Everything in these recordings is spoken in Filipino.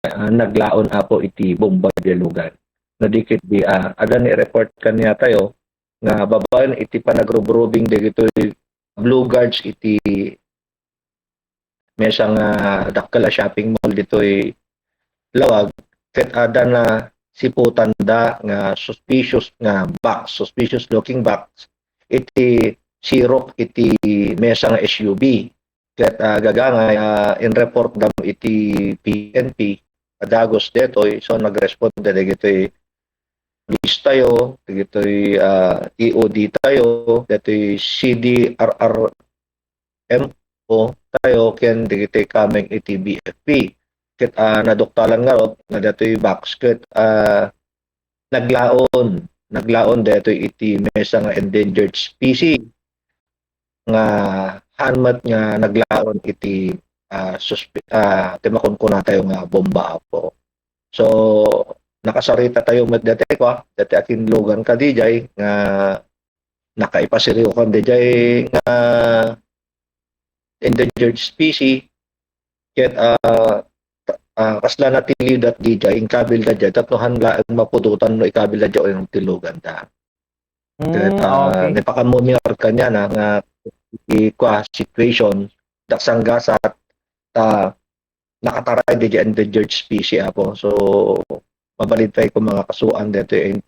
naglaon apo iti bomba di lugar. Nadikit di ada ni report kaniya tayo nga babaen iti panagrub-rubing dagitoy Blue Guards iti mesa nga dakkel a shopping mall ditoy Lawag ket ada na siputan da nga suspicious looking box iti sirok iti mesa nga SUV ket gagangay in report dam iti PNP adagos detoy so nagrespond dagitoy police tayo dagitoy EOD tayo detoy CDRRMO tayo ken dagitoy kameng iti BFP ket naduktalan nga rod nga datoy box ket naglaon detoy iti mesa nga endangered species nga hanmat nga naglaon iti timakon ko na tayo nga bomba po. So nakasarita tayo met dati dati akin lugan ka dijay nga nakaipasiriw kan dijay nga endangered species ket kasla na tiliw dat DJ ikabil da dyan tatlohan la ang mapututan no ikabil da dyan yung tilugan da Okay. nipakamumiyar kanya na nga situation daksang gasat nakataray di dyan endangered species apo so mabalintay ko mga kasuan dito yung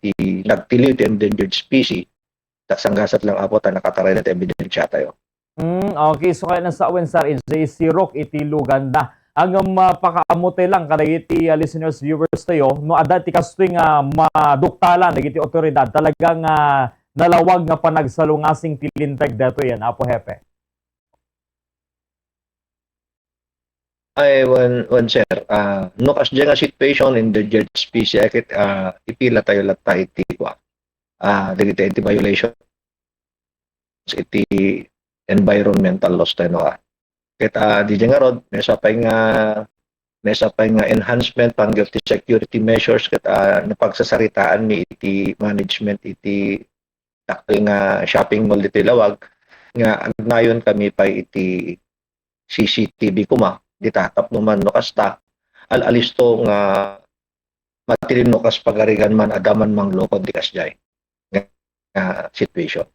nagtiliw di endangered species daksang gasat lang apo nakataray na ebidensya tayo. Okay, so kaya nasa awen sir JC Rock iti Luganda. Ang mapakaamote lang kada iti listeners viewers tayo no ada ti kastoy nga maduktalan dagiti otoridad talagang nalawag nga panagsalungasing tilintag dato yan apo hepe. Ay one sir no kas nga situation in the jet species akit ipila tayo latta iti dagiti iti violation iti environmental laws tayo no ket di nga rod mesa pay nga enhancement panggap ti security measures ket napagsasaritaan mi iti management iti dakkel nga shopping mall diti Lawag nga agnayon kami pa iti CCTV kuma ditatap naman no kasta alisto nga matilin no kas pagarigan man adaman mang lokod di kasjay nga situation.